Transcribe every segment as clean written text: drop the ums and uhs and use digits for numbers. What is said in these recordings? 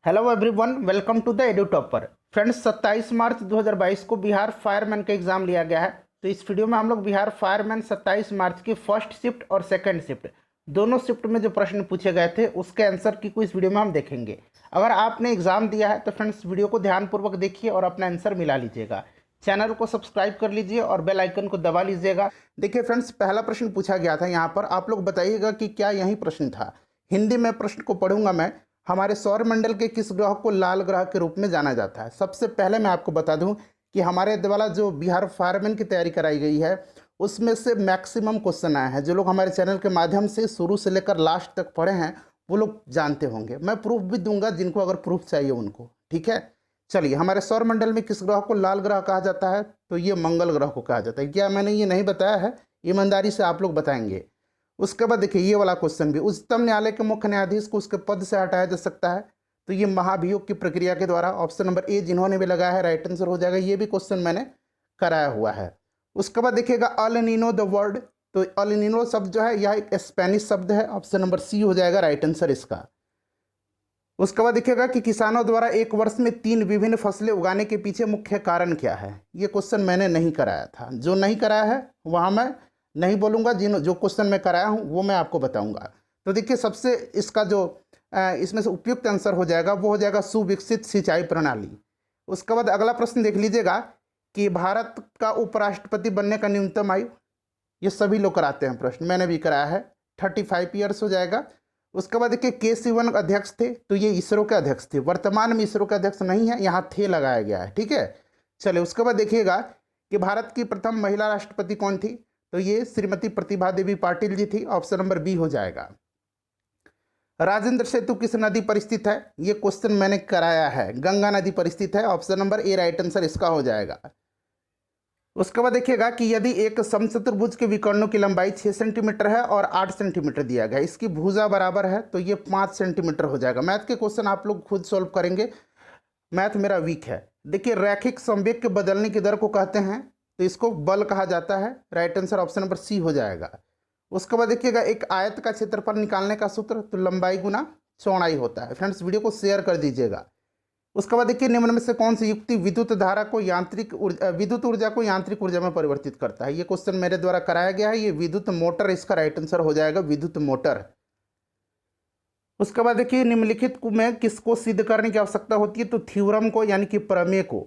Hello everyone, welcome to the Edu Topper. Friends, 27 March 2022 को Bihar fireman का exam लिया गया है। तो इस वीडियो में हम लोग बिहार फायरमैन 27 मार्च की फर्स्ट शिफ्ट और सेकंड शिफ्ट दोनों शिफ्ट में जो प्रश्न पूछे गए थे उसके आंसर की को इस वीडियो में हम देखेंगे। अगर आपने एग्जाम दिया है तो फ्रेंड्स वीडियो को ध्यानपूर्वक देखिए और अपना आंसर मिला लीजिएगा। चैनल को सब्सक्राइब कर लीजिए और बेल आइकन को दबा लीजिएगा। देखिए फ्रेंड्स, पहला प्रश्न पूछा गया था यहाँ पर, आप लोग बताइएगा कि क्या यही प्रश्न था। हिंदी में प्रश्न को पढ़ूंगा मैं। हमारे सौरमंडल के किस ग्रह को लाल ग्रह के रूप में जाना जाता है? सबसे पहले मैं आपको बता दूं कि हमारे द्वारा जो बिहार फायरमैन की तैयारी कराई गई है उसमें से मैक्सिमम क्वेश्चन आए हैं। जो लोग हमारे चैनल के माध्यम से शुरू से लेकर लास्ट तक पढ़े हैं वो लोग जानते होंगे। मैं प्रूफ भी दूंगा जिनको अगर प्रूफ चाहिए उनको। ठीक है, चलिए। हमारे सौरमंडल में किस ग्रह को लाल ग्रह कहा जाता है? तो ये मंगल ग्रह को कहा जाता है। क्या मैंने ये नहीं बताया है? ईमानदारी से आप लोग बताएंगे। उसके बाद देखिए ये वाला क्वेश्चन भी, उच्चतम न्यायालय के मुख्य न्यायाधीश को उसके पद से हटाया जा सकता है? तो ये महाभियोग की प्रक्रिया के द्वारा। ऑप्शन नंबर ए जिन्होंने भी लगाया है राइट आंसर हो जाएगा। ये भी क्वेश्चन मैंने कराया हुआ है। उसके बाद देखिएगा अल नीनो द वर्ड। तो अल नीनो शब्द जो है यह एक स्पेनिश शब्द है। ऑप्शन नंबर सी हो जाएगा राइट आंसर इसका। उसके बाद देखिएगा कि किसानों द्वारा एक वर्ष में 3 विभिन्न फसलें उगाने के पीछे मुख्य कारण क्या है? ये क्वेश्चन मैंने नहीं कराया था। जो नहीं कराया है वहाँ मैं नहीं बोलूँगा, जो क्वेश्चन मैं कराया हूँ वो मैं आपको बताऊँगा। तो देखिए सबसे इसका जो इसमें से उपयुक्त आंसर हो जाएगा वो हो जाएगा सुविकसित सिंचाई प्रणाली। उसके बाद अगला प्रश्न देख लीजिएगा कि भारत का उपराष्ट्रपति बनने का न्यूनतम आयु। ये सभी लोग कराते हैं प्रश्न, मैंने भी कराया है। 35 ईयर्स हो जाएगा। उसके बाद देखिए के सिवन अध्यक्ष थे, तो ये इसरो के अध्यक्ष थे। वर्तमान में इसरो के अध्यक्ष नहीं है, यहाँ थे लगाया गया है। ठीक है, चलिए। उसके बाद देखिएगा कि भारत की प्रथम महिला राष्ट्रपति कौन थी? तो ये श्रीमती प्रतिभा देवी पाटिल जी थी। ऑप्शन नंबर बी हो जाएगा। राजेंद्र सेतु किस नदी पर स्थित है? ये क्वेश्चन मैंने कराया है, गंगा नदी पर स्थित है। ऑप्शन नंबर ए राइट आंसर इसका हो जाएगा। उसके बाद देखिएगा कि यदि एक समचतुर्भुज के विकर्णों की लंबाई 6 सेंटीमीटर है और 8 सेंटीमीटर दिया गया, इसकी भुजा बराबर है, तो ये 5 सेंटीमीटर हो जाएगा। मैथ के क्वेश्चन आप लोग खुद सॉल्व करेंगे, मैथ मेरा वीक है। देखिए रैखिक संवेग के बदलने की दर को कहते हैं, तो इसको बल कहा जाता है। Right answer option number C हो जाएगा। उसके बाद देखिएगा एक आयत का क्षेत्रफल निकालने का सूत्र, तो लंबाई गुना चौड़ाई होता है। फ्रेंड्स वीडियो को शेयर कर दीजिएगा। उसके बाद देखिए निम्न में से कौन सी युक्ति विद्युत ऊर्जा को यांत्रिक ऊर्जा में परिवर्तित करता है? ये क्वेश्चन मेरे द्वारा कराया गया है। ये विद्युत मोटर इसका राइट आंसर हो जाएगा, विद्युत मोटर। उसके बाद देखिए निम्नलिखित में किसको सिद्ध करने की आवश्यकता होती है? तो थ्योरम को, यानी कि प्रमेय को।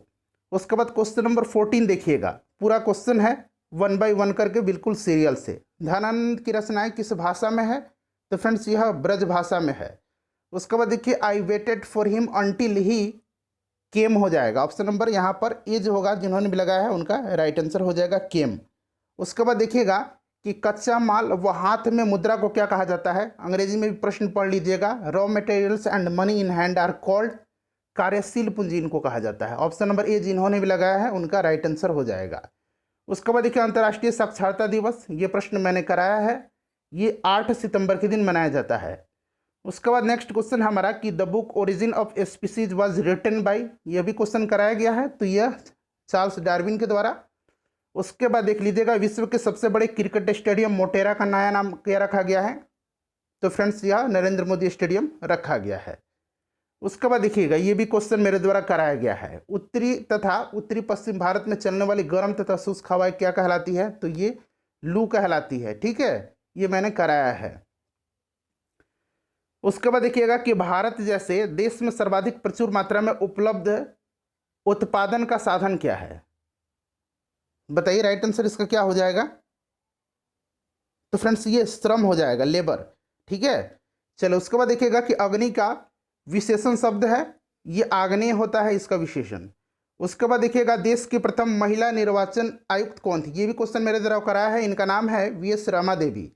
उसके बाद क्वेश्चन नंबर 14 देखिएगा, पूरा क्वेश्चन है 1 बाय 1 करके, बिल्कुल सीरियल से। धनानंद की रचनाएं किस भाषा में है? तो फ्रेंड्स यह ब्रज भाषा में है। उसके बाद देखिए I waited for him until he came हो जाएगा। ऑप्शन नंबर यहाँ पर ए जो होगा, जिन्होंने भी लगाया है उनका राइट आंसर हो जाएगा केम। उसके बाद देखिएगा कि कच्चा माल व हाथ में मुद्रा को क्या कहा जाता है? अंग्रेजी में भी प्रश्न पढ़ लीजिएगा। Raw materials and money in hand are called, कार्यशील पूंजी इनको कहा जाता है। ऑप्शन नंबर ए जिन्होंने भी लगाया है उनका राइट आंसर हो जाएगा। उसके बाद देखिए अंतर्राष्ट्रीय साक्षरता दिवस, ये प्रश्न मैंने कराया है। ये 8 सितंबर के दिन मनाया जाता है। उसके बाद नेक्स्ट क्वेश्चन हमारा कि the book origin of species was written by, यह भी क्वेश्चन कराया गया है, तो यह चार्ल्स डार्विन के द्वारा। उसके बाद देख लीजिएगा विश्व के सबसे बड़े क्रिकेट स्टेडियम मोटेरा का नया नाम क्या रखा गया है? तो फ्रेंड्स यह नरेंद्र मोदी स्टेडियम रखा गया है। उसके बाद देखिएगा ये भी क्वेश्चन मेरे द्वारा कराया गया है। उत्तरी तथा उत्तरी पश्चिम भारत में चलने वाली गर्म तथा शुष्क हवाएं क्या कहलाती है? तो ये लू कहलाती है। ठीक है, ये मैंने कराया है। उसके बाद देखिएगा कि भारत जैसे देश में सर्वाधिक प्रचुर मात्रा में उपलब्ध उत्पादन का साधन क्या है? बताइए राइट आंसर इसका क्या हो जाएगा? तो फ्रेंड्स ये श्रम हो जाएगा, लेबर। ठीक है, चलो। उसके बाद देखिएगा कि अग्नि का विशेषण शब्द है, ये आग्नेय होता है इसका विशेषण। उसके बाद देखिएगा देश की प्रथम महिला निर्वाचन आयुक्त कौन थी? ये भी क्वेश्चन मेरे द्वारा कराया है। इनका नाम है वीएस रमा देवी।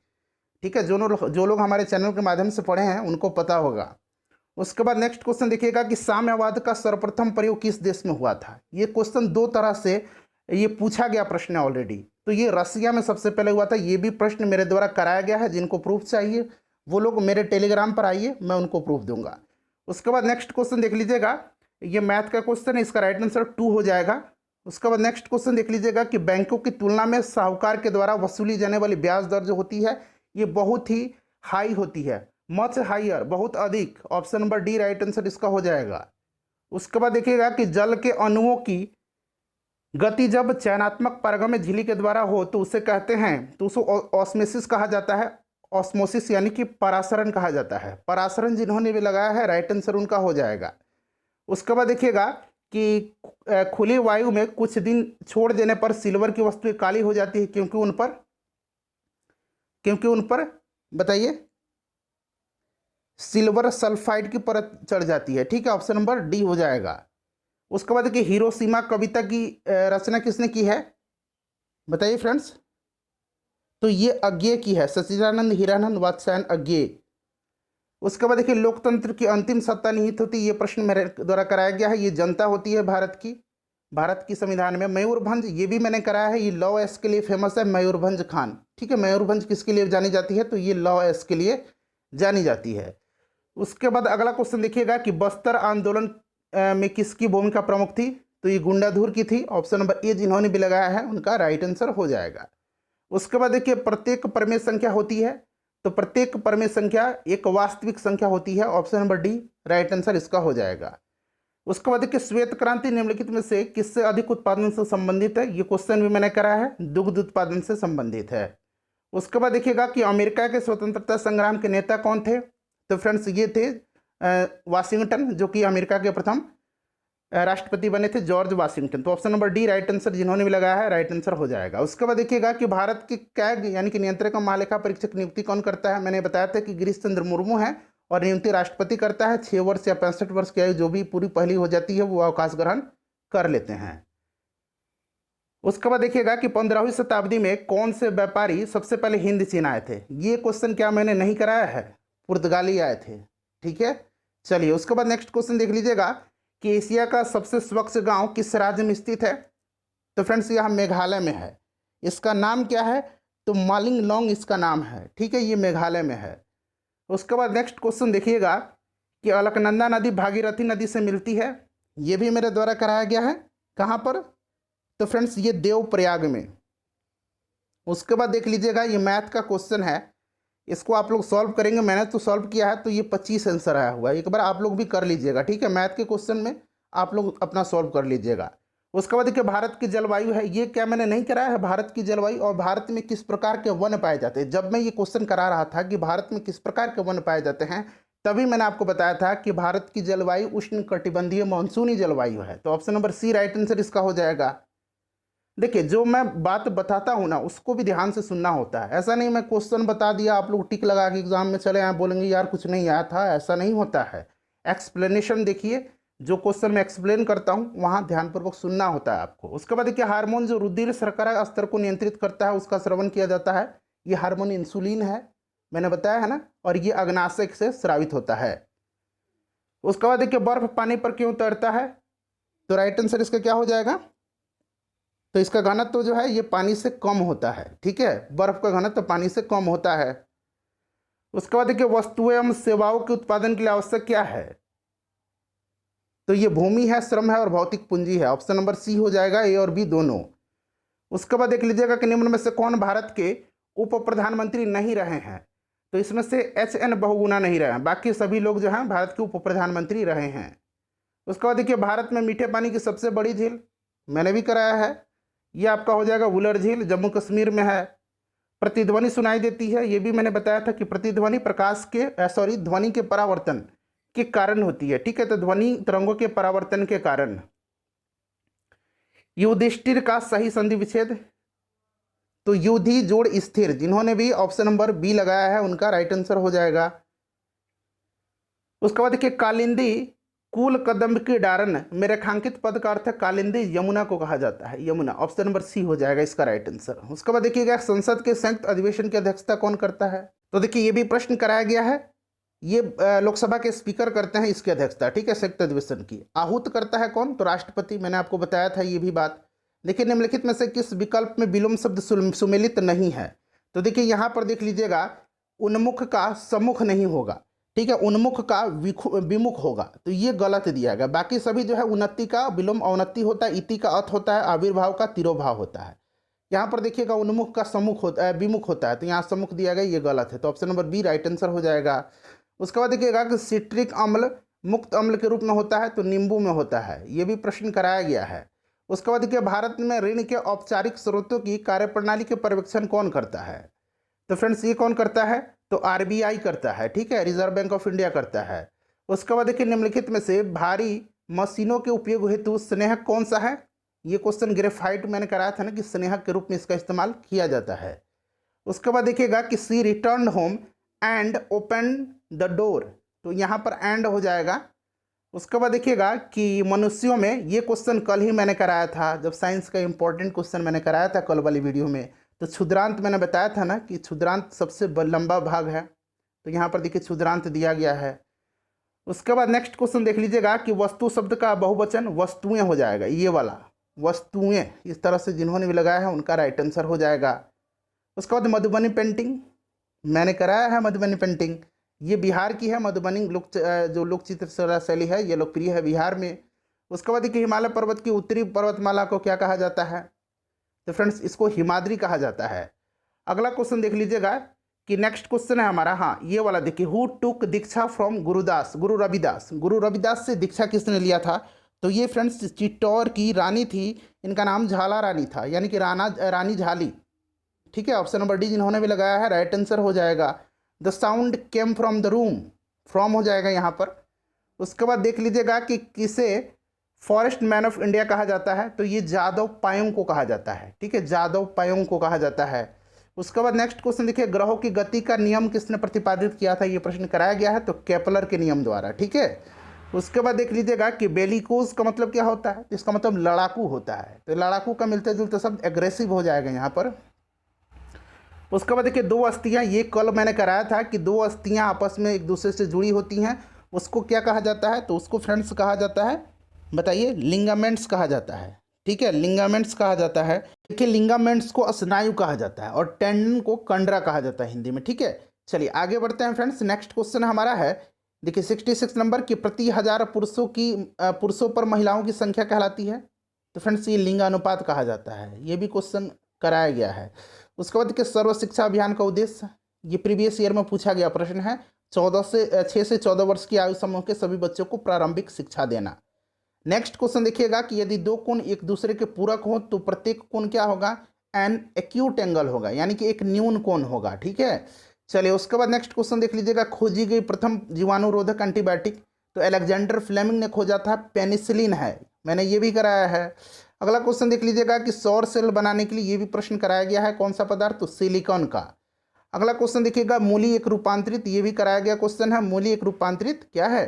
ठीक है, जो लोग हमारे चैनल के माध्यम से पढ़े हैं उनको पता होगा। उसके बाद नेक्स्ट क्वेश्चन देखिएगा कि साम्यवाद का सर्वप्रथम प्रयोग किस देश में हुआ था? ये क्वेश्चन 2 तरह से ये पूछा गया प्रश्न है ऑलरेडी। तो ये रसिया में सबसे पहले हुआ था। ये भी प्रश्न मेरे द्वारा कराया गया है। जिनको प्रूफ चाहिए वो लोग मेरे टेलीग्राम पर आइए, मैं उनको प्रूफ दूंगा। उसके बाद नेक्स्ट क्वेश्चन देख लीजिएगा, ये मैथ का क्वेश्चन है, इसका राइट आंसर 2 हो जाएगा। उसके बाद नेक्स्ट क्वेश्चन देख लीजिएगा कि बैंकों की तुलना में साहूकार के द्वारा वसूली जाने वाली ब्याज दर जो होती है ये बहुत ही हाई होती है। मच हाइयर बहुत अधिक, option number D right answer इसका हो जाएगा। उसके बाद देखिएगा कि जल के अणुओं की गति जब चयनात्मक पारगम्य झिल्ली के द्वारा हो तो उसे कहते हैं, तो उसको ऑस्मोसिस कहा जाता है। ऑस्मोसिस यानी कि परासरण कहा जाता है। परासरण जिन्होंने भी लगाया है राइट आंसर उनका हो जाएगा। उसके बाद देखिएगा कि खुली वायु में कुछ दिन छोड़ देने पर सिल्वर की वस्तुएं काली हो जाती है, क्योंकि उन पर बताइए सिल्वर सल्फाइड की परत चढ़ जाती है। ठीक है, ऑप्शन नंबर डी हो जाएगा। उसके बाद देखिए हिरोशिमा कविता की रचना किसने की है, बताइए फ्रेंड्स। तो ये अज्ञे की है, सच्चिदानंद हीरानंद वात्स्यायन अज्ञे। उसके बाद देखिए लोकतंत्र की अंतिम सत्ता निहित होती है, ये प्रश्न मेरे द्वारा कराया गया है। ये जनता होती है भारत की संविधान में। मयूरभंज ये भी मैंने कराया है, ये लॉ एस के लिए फेमस है, मयूरभंज खान। ठीक है, मयूरभंज किसके लिए जानी जाती है, तो ये लॉ एस के लिए जानी जाती है। उसके बाद अगला क्वेश्चन देखिएगा कि बस्तर आंदोलन में किसकी भूमिका प्रमुख थी, तो ये गुंडाधुर की थी। ऑप्शन नंबर ए जिन्होंने भी लगाया है उनका राइट आंसर हो जाएगा। उसके बाद देखिए प्रत्येक परमेय संख्या होती है, तो प्रत्येक परमेय संख्या एक वास्तविक संख्या होती है। Option number D right answer इसका हो जाएगा। उसके बाद देखिए श्वेत क्रांति निम्नलिखित में से किससे अधिक उत्पादन से संबंधित है, ये क्वेश्चन भी मैंने करा है, दुग्ध उत्पादन से संबंधित है। उसके बाद देखिएगा कि अमेरिका के स्वतंत्रता संग्राम के नेता कौन थे, तो फ्रेंड्स ये थे वाशिंगटन, जो कि अमेरिका के प्रथम राष्ट्रपति बने थे, जॉर्ज वाशिंगटन। तो option number D right answer जिन्होंने भी लगाया है राइट आंसर हो जाएगा। उसके बाद देखिएगा कि भारत के कैग यानी कि नियंत्रक महालेखा परीक्षक नियुक्ति कौन करता है, मैंने बताया था कि गिरीश चंद्र मुर्मू है, और नियुक्ति राष्ट्रपति करता है। 6 वर्ष या 65 वर्ष की आयु जो भी पूरी पहली हो जाती है वो अवकाश ग्रहण कर लेते हैं। उसके बाद देखिएगा कि 15वीं शताब्दी में कौन से व्यापारी सबसे पहले हिंद चीन आए थे, ये क्वेश्चन क्या मैंने नहीं कराया है, पुर्तगाली आए थे। ठीक है, चलिए उसके बाद नेक्स्ट क्वेश्चन देख लीजिएगा कि एशिया का सबसे स्वच्छ गांव किस राज्य में स्थित है, तो फ्रेंड्स यह मेघालय में है। इसका नाम क्या है, तो मालिंगलोंग इसका नाम है। ठीक है, ये मेघालय में है। उसके बाद नेक्स्ट क्वेश्चन देखिएगा कि अलकनंदा नदी भागीरथी नदी से मिलती है, ये भी मेरे द्वारा कराया गया है। कहाँ पर, तो फ्रेंड्स ये देवप्रयाग में। उसके बाद देख लीजिएगा ये मैथ का क्वेश्चन है, इसको आप लोग सॉल्व करेंगे, मैंने तो सॉल्व किया है, तो ये 25 आंसर आया हुआ है। एक बार आप लोग भी कर लीजिएगा। ठीक है, मैथ के क्वेश्चन में आप लोग अपना सॉल्व कर लीजिएगा। उसके बाद देखिए भारत की जलवायु है, ये क्या मैंने नहीं कराया है, भारत की जलवायु और भारत में किस प्रकार के वन पाए जाते हैं। जब मैं ये क्वेश्चन करा रहा था कि भारत में किस प्रकार के वन पाए जाते हैं, तभी मैंने आपको बताया था कि भारत की जलवायु उष्ण कटिबंधीय मानसूनी जलवायु है। तो option number C right answer इसका हो जाएगा। देखिए जो मैं बात बताता हूँ ना उसको भी ध्यान से सुनना होता है। ऐसा नहीं मैं क्वेश्चन बता दिया आप लोग टिक लगा के एग्जाम में चले आए बोलेंगे यार कुछ नहीं आया था, ऐसा नहीं होता है। एक्सप्लेनेशन देखिए, जो क्वेश्चन मैं एक्सप्लेन करता हूँ वहाँ ध्यानपूर्वक सुनना होता है आपको। उसके बाद देखिए हार्मोन जो रुधिर शर्करा स्तर को नियंत्रित करता है उसका श्रवण किया जाता है, ये हार्मोन इंसुलिन है, मैंने बताया है ना, और ये अग्नाशय से स्रावित होता है। उसके बाद देखिए बर्फ पानी पर क्यों तैरता है, तो राइट आंसर इसका क्या हो जाएगा, तो इसका घनत्व तो जो है ये पानी से कम होता है। ठीक है, बर्फ का घनत्व तो पानी से कम होता है। उसके बाद देखिए वस्तुएं एवं सेवाओं के उत्पादन के लिए आवश्यक क्या है, तो ये भूमि है, श्रम है और भौतिक पूंजी है। ऑप्शन नंबर सी हो जाएगा, ए और बी दोनों। उसके बाद देख लीजिएगा कि निम्न में से कौन भारत के उप प्रधानमंत्री नहीं रहे हैं, तो इसमें से HN बहुगुणा नहीं रहे हैं, बाकी सभी लोग जो हैं भारत के उप प्रधानमंत्री रहे हैं। उसके बाद देखिए भारत में मीठे पानी की सबसे बड़ी झील मैंने भी कराया है, ये आपका हो जाएगा वुलर झील, जम्मू कश्मीर में है। प्रतिध्वनि सुनाई देती है, ये भी मैंने बताया था कि प्रतिध्वनि प्रकाश के ध्वनि के परावर्तन के कारण होती है। ठीक है, तो ध्वनि तरंगों के परावर्तन के कारण। युधिष्ठिर का सही संधि विच्छेद, तो युधि जोड़ स्थिर, जिन्होंने भी ऑप्शन नंबर बी लगाया है उनका राइट आंसर हो जाएगा। उसके बाद देखिए कालिंदी कुल कदम्ब की डारन में रेखांकित पद का अर्थ है कालिंदी यमुना को कहा जाता है, यमुना। ऑप्शन नंबर सी हो जाएगा इसका राइट आंसर। उसके बाद देखिएगा संसद के संयुक्त अधिवेशन की अध्यक्षता कौन करता है, तो देखिए ये भी प्रश्न कराया गया है, ये लोकसभा के स्पीकर करते हैं इसकी अध्यक्षता। ठीक है, संयुक्त अधिवेशन की आहूत करता है कौन, तो राष्ट्रपति, मैंने आपको बताया था ये भी बात। देखिए निम्नलिखित में से किस विकल्प में विलोम शब्द सुमेलित नहीं है, तो देखिए यहाँ पर देख लीजिएगा उन्मुख का सम्मुख नहीं होगा। ठीक है, उन्मुख का विमुख होगा, तो ये गलत दिया गया। बाकी सभी जो है उन्नति का विलोम अवनति होता है, इति का अथ होता है, आविर्भाव का तिरोभाव होता है। यहाँ पर देखिएगा उन्मुख का सम्मुख होता है, विमुख होता है, तो यहाँ सम्मुख दिया गया, ये गलत है। तो option number B right answer हो जाएगा। उसके बाद देखिएगा कि सिट्रिक अम्ल मुक्त अम्ल के रूप में होता है तो नींबू में होता है, ये भी प्रश्न कराया गया है। उसके बाद देखिए भारत में ऋण के औपचारिक स्रोतों की कार्यप्रणाली के पर्यवेक्षण कौन करता है? तो फ्रेंड्स ये कौन करता है? तो आरबीआई करता है, ठीक है, रिजर्व बैंक ऑफ इंडिया करता है। उसके बाद देखिए निम्नलिखित में से भारी मशीनों के उपयोग हेतु स्नेहक कौन सा है? ये क्वेश्चन ग्रेफाइट मैंने कराया था ना कि स्नेहक के रूप में इसका इस्तेमाल किया जाता है। उसके बाद देखिएगा कि she return home and open the door, तो यहाँ पर एंड हो जाएगा। उसके बाद देखिएगा कि मनुष्यों में, ये क्वेश्चन कल ही मैंने कराया था, जब साइंस का इंपॉर्टेंट क्वेश्चन मैंने कराया था कल वाली वीडियो में, तो क्षुद्रांत मैंने बताया था ना कि क्षुद्रांत सबसे लंबा भाग है, तो यहाँ पर देखिए क्षुद्रांत दिया गया है। उसके बाद नेक्स्ट क्वेश्चन देख लीजिएगा कि वस्तु शब्द का बहुवचन वस्तुएं हो जाएगा, ये वाला वस्तुएं, इस तरह से जिन्होंने भी लगाया है उनका राइट आंसर हो जाएगा। उसके बाद मधुबनी पेंटिंग मैंने कराया है, मधुबनी पेंटिंग ये बिहार की है। मधुबनी जो लोक चित्रकला शैली है ये लोकप्रिय है बिहार में। उसके बाद देखिए हिमालय पर्वत की उत्तरी पर्वतमाला को क्या कहा जाता है? तो फ्रेंड्स इसको हिमाद्री कहा जाता है। अगला क्वेश्चन देख लीजिएगा कि नेक्स्ट क्वेश्चन है हमारा, हाँ ये वाला देखिए, who took Diksha from Gurudas? Guru Ravidas. Guru Ravidas से दीक्षा किसने लिया था? तो ये फ्रेंड्स चित्तौड़ की रानी थी, इनका नाम झाला रानी था, यानी कि रानी झाली, ठीक है। ऑप्शन नंबर डी जिन्होंने भी लगाया है राइट आंसर हो जाएगा। The sound came from the room, from हो जाएगा यहाँ पर। उसके बाद देख लीजिएगा कि किसे फॉरेस्ट मैन ऑफ इंडिया कहा जाता है? तो ये जादव पायंग को कहा जाता है, ठीक है, जादव पायंग को कहा जाता है। उसके बाद नेक्स्ट क्वेश्चन देखिए, ग्रहों की गति का नियम किसने प्रतिपादित किया था? ये प्रश्न कराया गया है, तो केपलर के नियम द्वारा, ठीक है। उसके बाद देख लीजिएगा कि बेलिकोज का मतलब क्या होता है? तो इसका मतलब लड़ाकू होता है, तो लड़ाकू का मिलते जुलते शब्द एग्रेसिव हो जाएगा यहाँ पर। उसके बाद देखिए दो अस्थियाँ, ये कल मैंने कराया था कि दो अस्थियाँ आपस में एक दूसरे से जुड़ी होती हैं, उसको क्या कहा जाता है? तो उसको फ्रेंड्स कहा जाता है, बताइए, लिंगामेंट्स कहा जाता है, ठीक है, लिंगामेंट्स कहा जाता है। देखिए लिंगामेंट्स को स्नायु कहा जाता है और टेंडन को कंडरा कहा जाता है हिंदी में, ठीक है। चलिए आगे बढ़ते हैं फ्रेंड्स। नेक्स्ट क्वेश्चन हमारा है देखिए 66 नंबर की, प्रति 1000 पुरुषों पर महिलाओं की संख्या कहलाती है? तो फ्रेंड्स ये लिंगानुपात कहा जाता है, ये भी क्वेश्चन कराया गया है। उसके बाद देखिए सर्व शिक्षा अभियान का उद्देश्य, ये प्रीवियस ईयर में पूछा गया प्रश्न है, 6 से 14 वर्ष की आयु समूह के सभी बच्चों को प्रारंभिक शिक्षा देना। नेक्स्ट क्वेश्चन देखिएगा कि यदि दो कोण एक दूसरे के पूरक हो तो प्रत्येक कोण क्या होगा? एन एक्यूट एंगल होगा, यानी कि एक न्यून कोण होगा, ठीक है। चलिए उसके बाद नेक्स्ट क्वेश्चन देख लीजिएगा, खोजी गई प्रथम जीवाणुरोधक एंटीबायोटिक? तो अलेक्जेंडर फ्लेमिंग ने खोजा था, पेनिसिलिन है, मैंने ये भी कराया है। अगला क्वेश्चन देख लीजिएगा कि सौर सेल बनाने के लिए ये भी प्रश्न कराया गया है, कौन सा पदार्थ? तो सिलिकॉन का। अगला क्वेश्चन देखिएगा मूली एक रूपांतरित, ये भी कराया गया क्वेश्चन है, मूली एक रूपांतरित क्या है?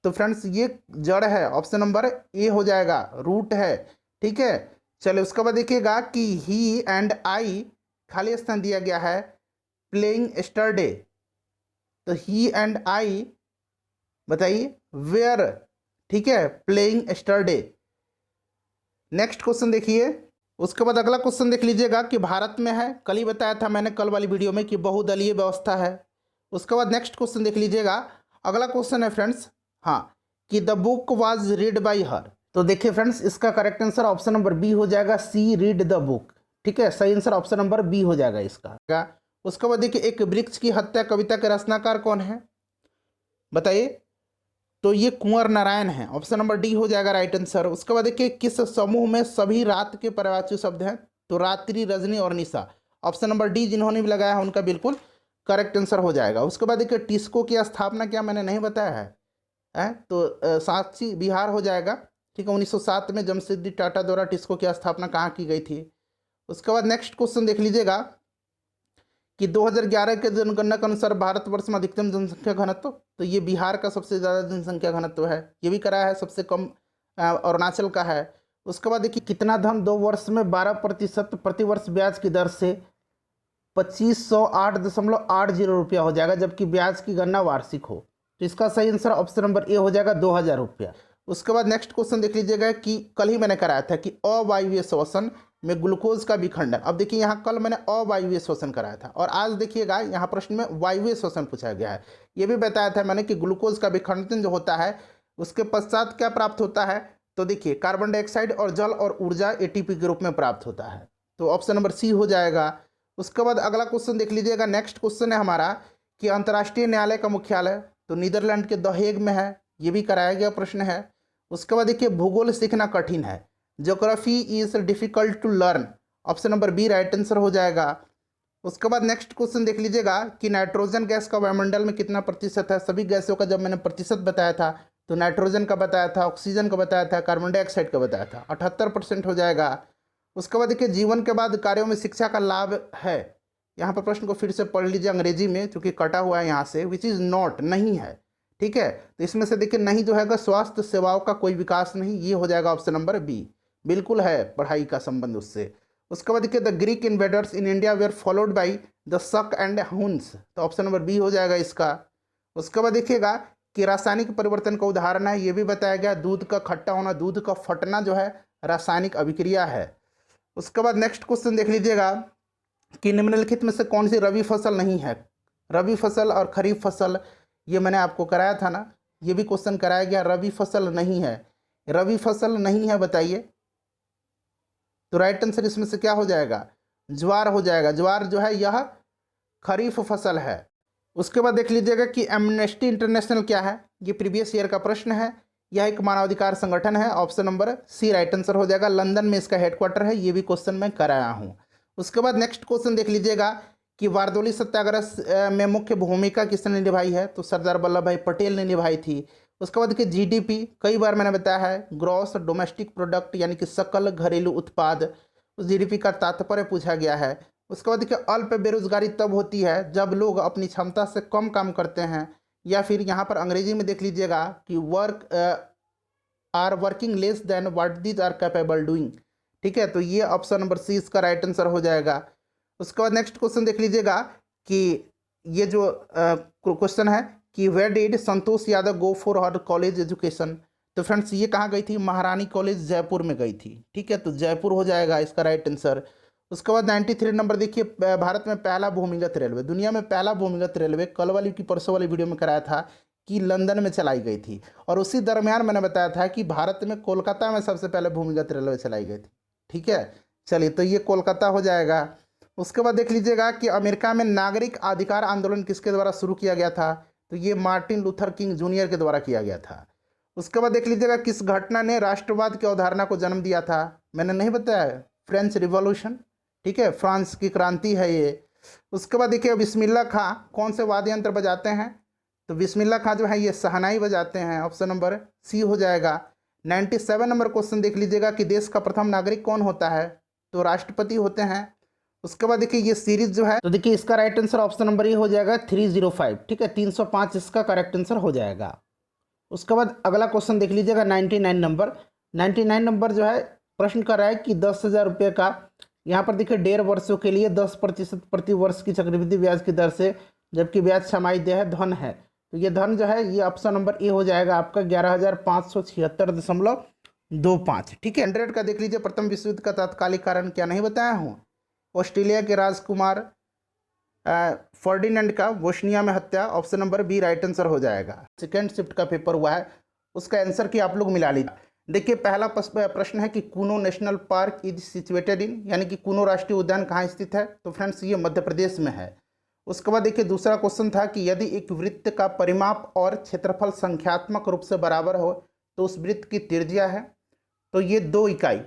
तो फ्रेंड्स ये जड़ है, ऑप्शन नंबर ए हो जाएगा, रूट है, ठीक है। चलिए उसके बाद देखिएगा कि ही एंड आई खाली स्थान दिया गया है, प्लेइंग एस्टरडे, तो ही एंड आई बताइए वेयर, ठीक है, प्लेइंग एस्टरडे। नेक्स्ट क्वेश्चन देखिए, उसके बाद अगला क्वेश्चन देख लीजिएगा कि भारत में है, कल ही बताया था मैंने कल वाली वीडियो में कि बहुदलीय व्यवस्था है। उसके बाद नेक्स्ट क्वेश्चन देख लीजिएगा, अगला क्वेश्चन है फ्रेंड्स, हाँ, कि the book was read by her? तो देखिए फ्रेंड्स इसका correct answer option number B हो जाएगा, सी रीड द बुक, ठीक है, सही आंसर ऑप्शन नंबर बी हो जाएगा इसका। उसके बाद देखिए एक वृक्ष की हत्या कविता के रचनाकार कौन है? बताइए। तो ये कुंवर नारायण है, ऑप्शन नंबर डी हो जाएगा राइट आंसर। उसके बाद देखिए किस समूह में सभी रात के पर्यायवाची शब्द हैं? तो रात्रि, रजनी और निशा, ऑप्शन नंबर डी जिन्होंने भी लगाया है उनका बिल्कुल करेक्ट आंसर हो जाएगा। उसके बाद देखिए टिस्को की स्थापना क्या मैंने नहीं बताया है, तो सांची बिहार हो जाएगा, ठीक है। 1907 में जमशेदजी टाटा द्वारा टिस्को की स्थापना कहाँ की गई थी? उसके बाद नेक्स्ट क्वेश्चन देख लीजिएगा कि 2011 के जनगणना के अनुसार भारतवर्ष में अधिकतम जनसंख्या घनत्व, तो ये बिहार का सबसे ज़्यादा जनसंख्या घनत्व है, ये भी कराया है, सबसे कम अरुणाचल का है। उसके बाद देखिए कितना धन 2 वर्ष में 12% प्रति वर्ष ब्याज की दर से 2508.80 रुपया हो जाएगा, जबकि ब्याज की गणना वार्षिक हो। तो इसका सही आंसर ऑप्शन नंबर ए हो जाएगा, 2000 रुपया। उसके बाद नेक्स्ट क्वेश्चन देख लीजिएगा कि कल ही मैंने कराया था कि अवायवीय श्वसन में ग्लूकोज का विखंडन। अब देखिए यहाँ कल मैंने अवायवीय श्वसन कराया था और आज देखिएगा यहाँ प्रश्न में वायवीय श्वसन पूछा गया है। ये भी बताया था मैंने कि ग्लूकोज का विखंडन जो होता है उसके पश्चात क्या प्राप्त होता है? तो देखिए कार्बन डाइऑक्साइड और जल और ऊर्जा एटीपी के रूप में प्राप्त होता है, तो ऑप्शन नंबर सी हो जाएगा। उसके बाद अगला क्वेश्चन देख लीजिएगा, नेक्स्ट क्वेश्चन है हमारा कि अंतर्राष्ट्रीय न्यायालय का मुख्यालय, तो नीदरलैंड के द हेग में है, ये भी कराया गया प्रश्न है। उसके बाद देखिए भूगोल सीखना कठिन है, geography is difficult to learn, option number B right answer हो जाएगा। उसके बाद नेक्स्ट क्वेश्चन देख लीजिएगा कि नाइट्रोजन गैस का वायुमंडल में कितना प्रतिशत है। सभी गैसों का जब मैंने प्रतिशत बताया था तो नाइट्रोजन का बताया था, ऑक्सीजन का बताया था, कार्बन डाइऑक्साइड का बताया था, 78% हो जाएगा। उसके बाद देखिए जीवन के बाद कार्यों में शिक्षा का लाभ है। यहाँ पर प्रश्न को फिर से पढ़ लीजिए अंग्रेजी में, चूंकि कटा हुआ है यहाँ से, विच इज़ नॉट, नहीं है। ठीक है, तो इसमें से देखिए नहीं जो है स्वास्थ्य सेवाओं का कोई विकास नहीं, ये हो जाएगा ऑप्शन नंबर बी। बिल्कुल है पढ़ाई का संबंध उससे। उसके बाद देखिए the Greek invaders in India were followed by the Shaka and Huns, तो ऑप्शन नंबर बी हो जाएगा इसका। उसके बाद देखिएगा कि रासायनिक परिवर्तन का उदाहरण है, ये भी बताया गया, दूध का खट्टा होना, दूध का फटना जो है रासायनिक अभिक्रिया है। उसके बाद नेक्स्ट क्वेश्चन देख लीजिएगा कि निम्नलिखित में से कौन सी रबी फसल नहीं है। रबी फसल और खरीफ फसल ये मैंने आपको कराया था ना, ये भी क्वेश्चन कराया गया, रबी फसल नहीं है। रबी फसल नहीं है बताइए, तो राइट आंसर इसमें से क्या हो जाएगा, ज्वार हो जाएगा। ज्वार जो है यह खरीफ फसल है। उसके बाद देख लीजिएगा कि एमनेस्टी इंटरनेशनल क्या है, ये प्रीवियस ईयर का प्रश्न है। यह एक मानवाधिकार संगठन है, option number C right answer हो जाएगा। लंदन में इसका हेडक्वार्टर है, ये भी क्वेश्चन मैं कराया हूँ। उसके बाद नेक्स्ट क्वेश्चन देख लीजिएगा कि बारदोली सत्याग्रह में मुख्य भूमिका किसने निभाई है, तो सरदार वल्लभ भाई पटेल ने निभाई थी। उसके बाद देखिए जीडीपी, कई बार मैंने बताया है, ग्रॉस डोमेस्टिक प्रोडक्ट यानी कि सकल घरेलू उत्पाद, उस जीडीपी का तात्पर्य पूछा गया है। उसके बाद देखिए अल्प बेरोजगारी तब होती है जब लोग अपनी क्षमता से कम काम करते हैं, या फिर यहाँ पर अंग्रेजी में देख लीजिएगा कि work are working less than what these are capable doing. ठीक है, तो ये ऑप्शन नंबर सी इसका राइट आंसर हो जाएगा। उसके बाद नेक्स्ट क्वेश्चन देख लीजिएगा कि ये जो क्वेश्चन है कि where did Santosh Yadav go for her college education, तो फ्रेंड्स ये कहाँ गई थी, महारानी कॉलेज जयपुर में गई थी। ठीक है, तो जयपुर हो जाएगा इसका राइट आंसर। उसके बाद 93 नंबर देखिए भारत में पहला भूमिगत रेलवे, दुनिया में पहला भूमिगत रेलवे, कल वाली की परसों वाली वीडियो में कराया था कि लंदन में चलाई गई थी, और उसी दरमियान मैंने बताया था कि भारत में कोलकाता में सबसे पहले भूमिगत रेलवे चलाई गई थी। ठीक है, चलिए तो ये कोलकाता हो जाएगा। उसके बाद देख लीजिएगा कि अमेरिका में नागरिक अधिकार आंदोलन किसके द्वारा शुरू किया गया था, तो ये मार्टिन लूथर किंग जूनियर के द्वारा किया गया था। उसके बाद देख लीजिएगा किस घटना ने राष्ट्रवाद की अवधारणा को जन्म दिया था, मैंने नहीं बताया, फ्रेंच रिवॉल्यूशन। ठीक है, फ्रांस की क्रांति है ये। उसके बाद देखिए बिस्मिल्लाह खां कौन से वाद्य यंत्र बजाते हैं, तो बिस्मिल्लाह खां जो है ये शहनाई बजाते हैं, ऑप्शन नंबर सी हो जाएगा। 97 नंबर क्वेश्चन देख लीजिएगा कि देश का प्रथम नागरिक कौन होता है, तो राष्ट्रपति होते हैं। उसके बाद देखिए ये सीरीज जो है, तो देखिए इसका राइट आंसर ऑप्शन नंबर ये हो जाएगा 305। ठीक है, 305 इसका करेक्ट आंसर हो जाएगा। उसके बाद अगला क्वेश्चन देख लीजिएगा 99 नंबर। 99 नंबर जो है प्रश्न कर रहा है कि 10,000 रुपये का, यहाँ पर देखिए 1.5 वर्षों के लिए 10% प्रति वर्ष की चक्रवृद्धि ब्याज की दर से, जबकि ब्याज छमाही देय है, धन है, तो ये धन जो है ये ऑप्शन नंबर ए हो जाएगा आपका 11,576.25। ठीक है, 100 का देख लीजिए प्रथम विश्व युद्ध का तात्कालिक कारण क्या नहीं बताया हूँ, ऑस्ट्रेलिया के राजकुमार फर्डिनेंड का बोस्निया में हत्या, option number B right answer हो जाएगा। सेकेंड शिफ्ट का पेपर हुआ है, उसका आंसर की आप लोग मिला लीजिए। देखिए पहला प्रश्न है कि Kuno national park is situated in, यानी कि कूनो राष्ट्रीय उद्यान कहाँ स्थित है, तो फ्रेंड्स ये मध्य प्रदेश में है। उसके बाद देखिए दूसरा क्वेश्चन था कि यदि एक वृत्त का परिमाप और क्षेत्रफल संख्यात्मक रूप से बराबर हो तो उस वृत्त की त्रिज्या है, तो ये 2 इकाई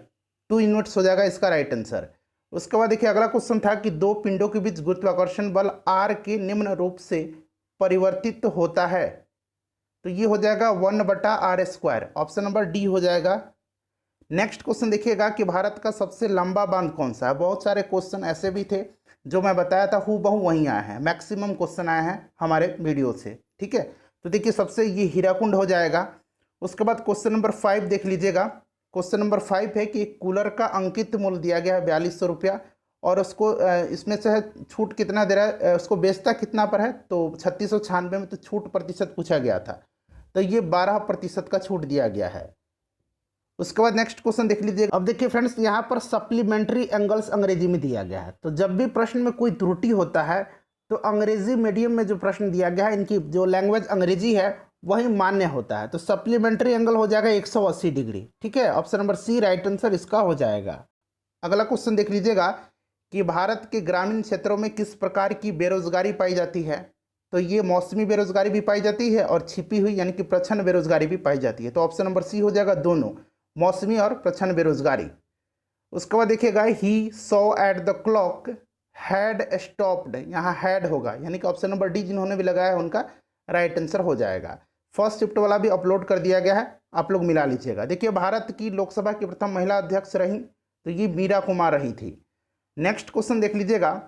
2 यूनिट्स हो जाएगा इसका राइट आंसर। उसके बाद देखिए अगला क्वेश्चन था कि 2 पिंडों के बीच गुरुत्वाकर्षण बल R के निम्न रूप से परिवर्तित होता है, तो ये हो जाएगा 1/r², ऑप्शन नंबर डी हो जाएगा। नेक्स्ट क्वेश्चन देखिएगा कि भारत का सबसे लंबा बांध कौन सा है। बहुत सारे क्वेश्चन ऐसे भी थे जो मैं बताया था हूबहू वहीं आए हैं, मैक्सिमम क्वेश्चन आए हैं हमारे वीडियो से। ठीक है, तो देखिए सबसे ये हीराकुंड हो जाएगा। उसके बाद क्वेश्चन नंबर 5 देख लीजिएगा। क्वेश्चन नंबर 5 है कि एक कूलर का अंकित मूल्य दिया गया है 4200 रुपया, और उसको इसमें से छूट कितना दे रहा है, उसको बेचता कितना पर है, तो 3696 में तो छूट प्रतिशत पूछा गया था, तो ये 12% का छूट दिया गया है। उसके बाद नेक्स्ट क्वेश्चन देख लीजिए। अब देखिए फ्रेंड्स यहाँ पर सप्लीमेंट्री एंगल्स अंग्रेजी में दिया गया है, तो जब भी प्रश्न में कोई त्रुटि होता है तो अंग्रेजी मीडियम में जो प्रश्न दिया गया है, इनकी जो लैंग्वेज अंग्रेजी है वही मान्य होता है, तो सप्लीमेंट्री एंगल हो जाएगा 180 डिग्री। ठीक है, option number C right answer इसका हो जाएगा। अगला क्वेश्चन देख लीजिएगा कि भारत के ग्रामीण क्षेत्रों में किस प्रकार की बेरोजगारी पाई जाती है, तो ये मौसमी बेरोजगारी भी पाई जाती है और छिपी हुई यानी कि प्रच्छन्न बेरोजगारी भी पाई जाती है। तो ऑप्शन नंबर सी हो जाएगा दोनों, मौसमी और प्रच्छन्न बेरोजगारी। उसके बाद देखिएगा he saw at the clock had stopped, यहाँ हैड होगा यानी कि ऑप्शन नंबर डी जिन्होंने भी लगाया है उनका राइट आंसर हो जाएगा। फर्स्ट शिफ्ट वाला भी अपलोड कर दिया गया है, आप लोग मिला लीजिएगा। देखिए भारत की लोकसभा की प्रथम महिला अध्यक्ष रही तो ये मीरा कुमार रही थी। नेक्स्ट क्वेश्चन देख लीजिएगा,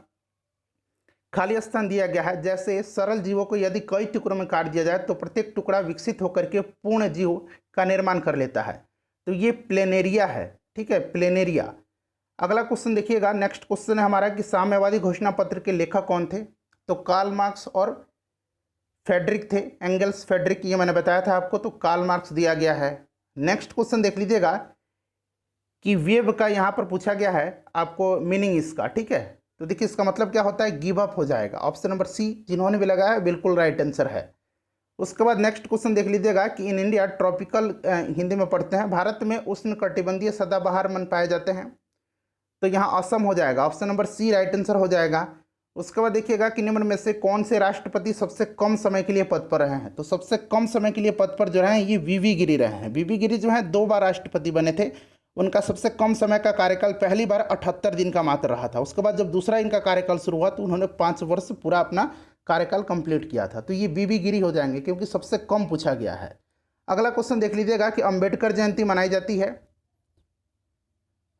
खाली स्थान दिया गया है, जैसे सरल जीवों को यदि कई टुकड़ों में काट दिया जाए तो प्रत्येक टुकड़ा विकसित होकर के पूर्ण जीव का निर्माण कर लेता है, तो ये प्लेनेरिया है, ठीक है, प्लेनेरिया। अगला क्वेश्चन देखिएगा, नेक्स्ट क्वेश्चन है हमारा कि साम्यवादी घोषणा पत्र के लेखक कौन थे? तो कार्ल मार्क्स और फेडरिक थे, एंगल्स फेडरिक, ये मैंने बताया था आपको, तो कार्ल मार्क्स दिया गया है। नेक्स्ट क्वेश्चन देख लीजिएगा कि वेब का यहाँ पर पूछा गया है आपको मीनिंग इसका, ठीक है। तो देखिए इसका मतलब क्या होता है, गिव अप हो जाएगा। ऑप्शन नंबर सी जिन्होंने भी लगाया है बिल्कुल राइट आंसर है। उसके बाद नेक्स्ट क्वेश्चन देख लीजिएगा कि इन इंडिया ट्रॉपिकल, हिंदी में पढ़ते हैं, भारत में उष्णकटिबंधीय सदाबहार वन पाए जाते हैं, तो यहाँ असम हो जाएगा। Option number C right answer हो जाएगा। उसके बाद देखिएगा कि निम्न में से कौन से राष्ट्रपति सबसे कम समय के लिए पद पर रहे हैं? तो सबसे कम समय के लिए पद पर जो रहे हैं ये वीवी गिरी रहे हैं। वीवी गिरी जो है 2 बार राष्ट्रपति बने थे, उनका सबसे कम समय का कार्यकाल पहली बार 78 दिन का मात्र रहा था। उसके बाद जब दूसरा इनका कार्यकाल शुरू हुआ तो उन्होंने 5 वर्ष पूरा अपना कार्यकाल कंप्लीट किया था, तो ये वीवी गिरी हो जाएंगे क्योंकि सबसे कम पूछा गया है। अगला क्वेश्चन देख लीजिएगा कि अंबेडकर जयंती मनाई जाती है,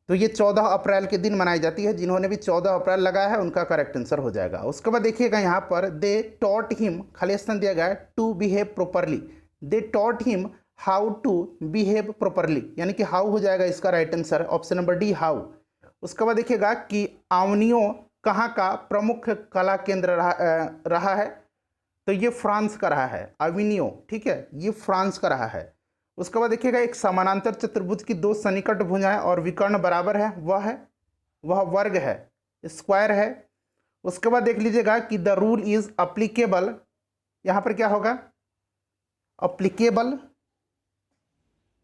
तो ये 14 अप्रैल के दिन मनाई जाती है। जिन्होंने भी 14 अप्रैल लगाया है उनका करेक्ट आंसर हो जाएगा। उसके बाद देखिएगा यहाँ पर दे टॉट हिम, खाली स्थान दिया गया है, to behave properly, they taught him how to behave properly, यानी कि हाउ हो जाएगा इसका right answer, option number D how. उसके बाद देखिएगा कि आवनियो कहाँ का प्रमुख कला केंद्र रहा है? तो ये फ्रांस का रहा है, अविनियो, ठीक है, ये फ्रांस का रहा है। उसके बाद देखिएगा एक समानांतर चतुर्भुज की 2 सन्निकट भुजाएं और विकर्ण बराबर है, वह वर्ग है, स्क्वायर है। उसके बाद देख लीजिएगा कि द रूल इज अप्लीकेबल, यहाँ पर क्या होगा, applicable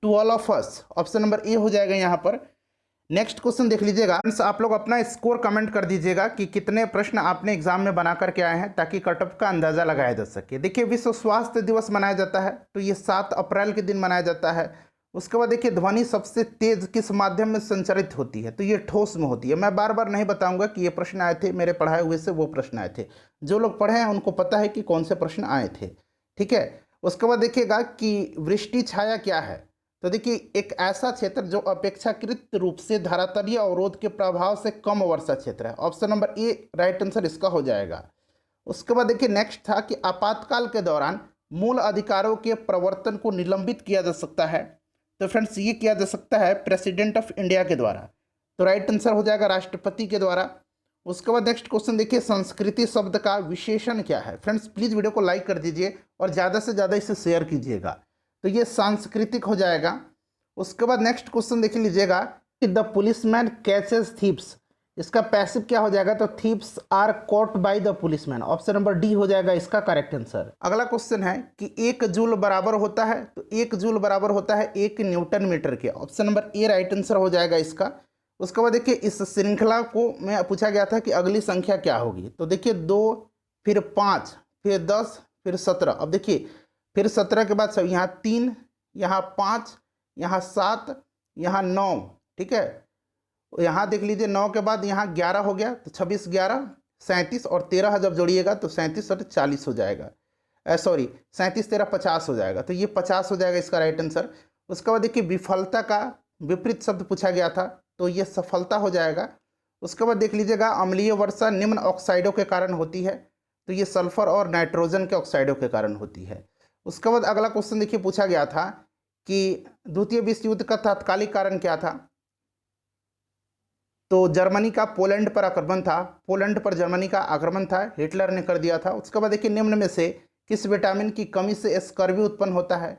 to all of us, option number A हो जाएगा यहाँ पर। नेक्स्ट क्वेश्चन देख लीजिएगा, आप लोग अपना स्कोर कमेंट कर दीजिएगा कि कितने प्रश्न आपने एग्जाम में बना करके आए हैं ताकि कटऑफ का अंदाजा लगाया जा सके। देखिए विश्व स्वास्थ्य दिवस मनाया जाता है, तो ये 7 अप्रैल के दिन मनाया जाता है। उसके बाद देखिए ध्वनि सबसे तेज किस माध्यम में संचरित होती है? तो ये ठोस में होती है। मैं बार बार नहीं बताऊंगा कि ये प्रश्न आए थे, मेरे पढ़ाए हुए से वो प्रश्न आए थे, जो लोग पढ़े हैं उनको पता है कि कौन से प्रश्न आए थे, ठीक है। उसके बाद देखिएगा कि वृष्टि छाया क्या है? तो देखिए एक ऐसा क्षेत्र जो अपेक्षाकृत रूप से धरातलीय अवरोध के प्रभाव से कम वर्षा क्षेत्र है, ऑप्शन नंबर ए राइट आंसर इसका हो जाएगा। उसके बाद देखिए नेक्स्ट था कि आपातकाल के दौरान मूल अधिकारों के प्रवर्तन को निलंबित किया जा सकता है, तो फ्रेंड्स ये किया जा सकता है प्रेसिडेंट ऑफ इंडिया के द्वारा, तो राइट आंसर हो जाएगा राष्ट्रपति के द्वारा। उसके बाद नेक्स्ट क्वेश्चन देखिए, संस्कृति शब्द का विशेषण क्या है? फ्रेंड्स प्लीज़ वीडियो को लाइक कर दीजिए और ज़्यादा से ज़्यादा इसे शेयर कीजिएगा, तो ये सांस्कृतिक हो जाएगा। उसके बाद नेक्स्ट क्वेश्चन देख लीजिएगा कि द पुलिसमैन कैचेस थीप्स, इसका पैसिव क्या हो जाएगा? तो thieves are caught by the policeman, option number D हो जाएगा इसका करेक्ट आंसर। अगला क्वेश्चन है कि 1 जूल बराबर होता है, तो 1 जूल बराबर होता है 1 न्यूटन मीटर के, ऑप्शन नंबर ए राइट आंसर हो जाएगा इसका। उसके बाद देखिए इस श्रृंखला को में पूछा गया था कि अगली संख्या क्या होगी, तो देखिए 2 फिर 5 फिर 10 फिर 17। अब देखिए फिर 17 के बाद सब यहाँ 3 यहाँ 5 यहाँ 7 यहाँ 9, ठीक है। यहाँ देख लीजिए 9 के बाद यहाँ 11 हो गया, तो 26 11 37 और 13 जब जोड़िएगा तो 37 और 40 हो जाएगा, सॉरी 37 13 50 हो जाएगा, तो ये 50 हो जाएगा इसका राइट आंसर। उसके बाद देखिए विफलता का विपरीत शब्द पूछा गया था, तो ये सफलता हो जाएगा। उसके बाद देख लीजिएगा अम्लीय वर्षा निम्न ऑक्साइडों के कारण होती है, तो ये सल्फर और नाइट्रोजन के ऑक्साइडों के कारण होती है। उसके बाद अगला क्वेश्चन देखिए पूछा गया था कि द्वितीय विश्व युद्ध का तात्कालिक कारण क्या था? तो जर्मनी का पोलैंड पर आक्रमण था, पोलैंड पर जर्मनी का आक्रमण था, हिटलर ने कर दिया था। उसके बाद देखिए निम्न में से किस विटामिन की कमी से स्कर्वी उत्पन्न होता है?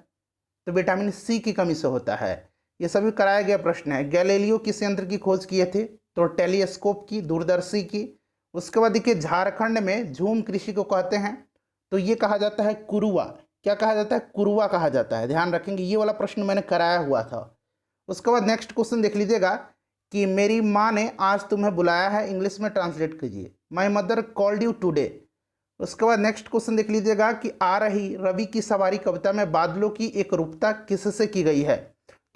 तो विटामिन सी की कमी से होता है। ये सभी कराया गया प्रश्न है। गैलीलियो किस यंत्र की खोज किए थे? तो टेलीस्कोप की, दूरदर्शी की। उसके बाद देखिए झारखंड में झूम कृषि को कहते हैं, तो ये कहा जाता है कुरुआ। क्या कहा जाता है? कुरुआ कहा जाता है, ध्यान रखेंगे, ये वाला प्रश्न मैंने कराया हुआ था। उसके बाद नेक्स्ट क्वेश्चन देख लीजिएगा कि मेरी माँ ने आज तुम्हें बुलाया है, इंग्लिश में ट्रांसलेट कीजिए। My mother called you today, उसके बाद नेक्स्ट क्वेश्चन देख लीजिएगा कि आ रही रवि की सवारी कविता में बादलों की एक रूपता किससे की गई है?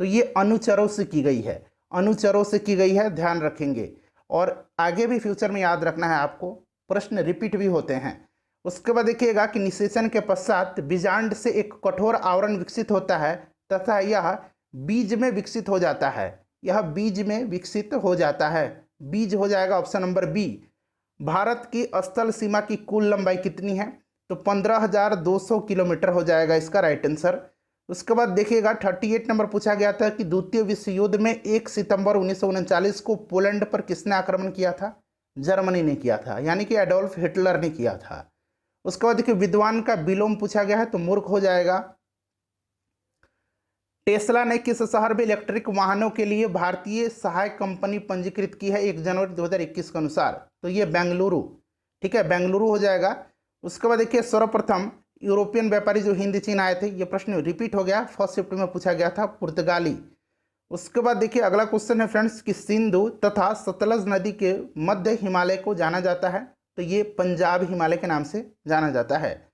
तो ये अनुचरों से की गई है, अनुचरों से की गई है, ध्यान रखेंगे। और आगे भी फ्यूचर में याद रखना है आपको, प्रश्न रिपीट भी होते हैं। उसके बाद देखिएगा कि निषेचन के पश्चात बीजांड से एक कठोर आवरण विकसित होता है तथा यह बीज में विकसित हो जाता है, यह बीज में विकसित हो जाता है, बीज हो जाएगा ऑप्शन नंबर बी। भारत की स्थल सीमा की कुल लंबाई कितनी है? तो 15,200 किलोमीटर हो जाएगा इसका राइट आंसर। उसके बाद देखिएगा 38 नंबर पूछा गया था कि द्वितीय विश्व युद्ध में 1 सितंबर 1939 को पोलैंड पर किसने आक्रमण किया था? जर्मनी ने किया था, यानी कि एडोल्फ हिटलर ने किया था। उसके बाद देखिए विद्वान का विलोम पूछा गया है, तो मूर्ख हो जाएगा। टेस्ला ने किस शहर में इलेक्ट्रिक वाहनों के लिए भारतीय सहायक कंपनी पंजीकृत की है 1 जनवरी 2021 के अनुसार? तो ये बेंगलुरु, ठीक है, बेंगलुरु हो जाएगा। उसके बाद देखिए सर्वप्रथम यूरोपियन व्यापारी जो हिंद चीन आए थे, ये प्रश्न रिपीट हो गया, फर्स्ट शिफ्ट में पूछा गया था, पुर्तगाली। उसके बाद देखिए अगला क्वेश्चन है फ्रेंड्स कि सिंधु तथा सतलज नदी के मध्य हिमालय को जाना जाता है? तो ये पंजाब हिमालय के नाम से जाना जाता है।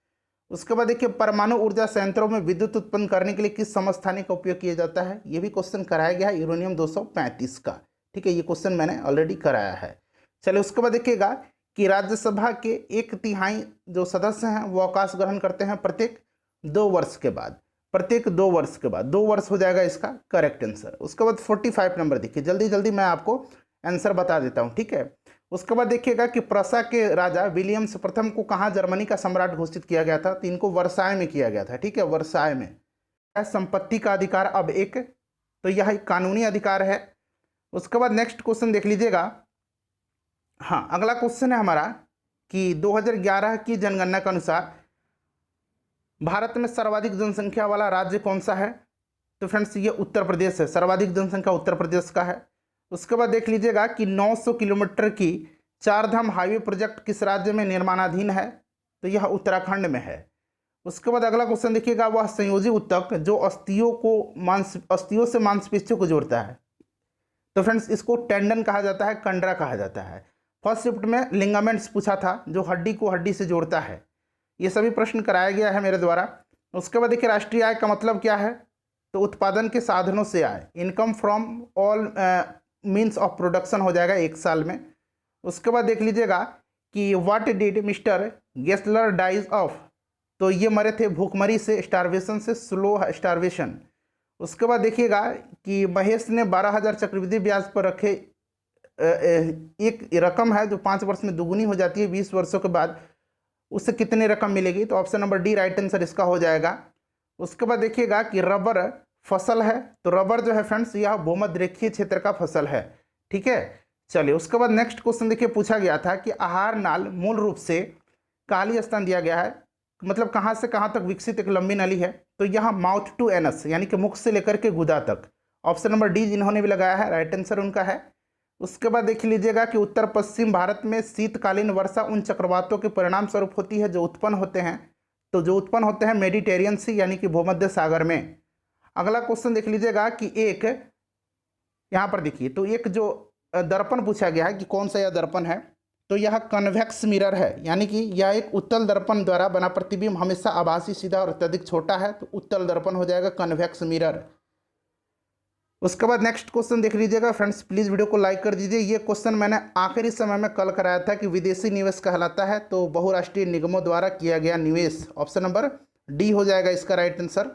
उसके बाद देखिए परमाणु ऊर्जा संयंत्रों में विद्युत उत्पन्न करने के लिए किस समस्थानिक का उपयोग किया जाता है? ये भी क्वेश्चन कराया गया है, यूरेनियम 235 का, ठीक है, ये क्वेश्चन मैंने ऑलरेडी कराया है। चलिए उसके बाद देखिएगा कि राज्यसभा के 1/3 जो सदस्य हैं वो अवकाश ग्रहण करते हैं प्रत्येक 2 वर्ष के बाद, प्रत्येक 2 वर्ष के बाद, 2 वर्ष हो जाएगा इसका करेक्ट आंसर। उसके बाद 45 नंबर देखिए, जल्दी जल्दी मैं आपको आंसर बता देता हूँ, ठीक है। उसके बाद देखिएगा कि प्रसा के राजा विलियम्स प्रथम को कहाँ जर्मनी का सम्राट घोषित किया गया था? तो इनको वर्साय में किया गया था, ठीक है, वर्साय में। संपत्ति का अधिकार अब एक, तो यह एक कानूनी अधिकार है। उसके बाद नेक्स्ट क्वेश्चन देख लीजिएगा। हाँ, अगला क्वेश्चन है हमारा कि 2011 की जनगणना के अनुसार भारत में सर्वाधिक जनसंख्या वाला राज्य कौन सा है? तो फ्रेंड्स ये उत्तर प्रदेश है, सर्वाधिक जनसंख्या उत्तर प्रदेश का है। उसके बाद देख लीजिएगा कि 900 किलोमीटर की 4 धाम हाईवे प्रोजेक्ट किस राज्य में निर्माणाधीन है? तो यह उत्तराखंड में है। उसके बाद अगला क्वेश्चन देखिएगा, वह संयोजी ऊतक जो अस्थियों से मांसपेशियों को जोड़ता है, तो फ्रेंड्स इसको टेंडन कहा जाता है, कंडरा कहा जाता है। फर्स्ट शिफ्ट में लिगामेंट्स पूछा था, जो हड्डी को हड्डी से जोड़ता है। ये सभी प्रश्न कराया गया है मेरे द्वारा। उसके बाद देखिए राष्ट्रीय आय का मतलब क्या है? तो उत्पादन के साधनों से आय, income from all means of production हो जाएगा 1 साल में। उसके बाद देख लीजिएगा कि what did mister Gessler dies of? तो ये मरे थे भूखमरी से, स्टारवेशन से, स्लो स्टारवेशन। उसके बाद देखिएगा कि महेश ने 12,000 चक्रवृद्धि ब्याज पर रखे एक रकम है जो 5 वर्ष में दुगुनी हो जाती है 20 वर्षों के बाद, उससे कितनी रकम मिलेगी? तो option number D right answer इसका हो जाएगा। उसके बाद देखिएगा कि रबर फसल है, तो रबर जो है फ्रेंड्स यह भूमध्य रेखीय क्षेत्र का फसल है, ठीक है। चलिए उसके बाद नेक्स्ट क्वेश्चन देखिए पूछा गया था कि आहार नाल मूल रूप से काली स्तन दिया गया है, मतलब कहाँ से कहाँ तक विकसित एक लंबी नली है? तो यहाँ माउथ टू एनस, यानी कि मुख से लेकर के गुदा तक। ऑप्शन नंबर डी जिन्होंने भी लगाया है राइट आंसर उनका है। उसके बाद देख लीजिएगा कि उत्तर पश्चिम भारत में शीतकालीन वर्षा उन चक्रवातों के परिणाम स्वरूप होती है जो उत्पन्न होते हैं, तो जो उत्पन्न होते हैं मेडिटेरियन सी यानी कि भूमध्य सागर में। अगला क्वेश्चन देख लीजिएगा कि एक यहाँ पर देखिए, तो एक जो दर्पण पूछा गया है कि कौन सा यह दर्पण है? तो यह कन्वेक्स मिरर है, यानी कि यह एक उत्तल दर्पण द्वारा बना प्रतिबिंब हमेशा आभासी, सीधा और अत्यधिक छोटा है, तो उत्तल दर्पण हो जाएगा कन्वेक्स मिरर। उसके बाद नेक्स्ट क्वेश्चन देख लीजिएगा फ्रेंड्स, प्लीज़ वीडियो को लाइक कर दीजिए। ये क्वेश्चन मैंने आखिरी समय में कल कराया था कि विदेशी निवेश कहलाता है तो बहुराष्ट्रीय निगमों द्वारा किया गया निवेश। ऑप्शन नंबर डी हो जाएगा इसका राइट आंसर।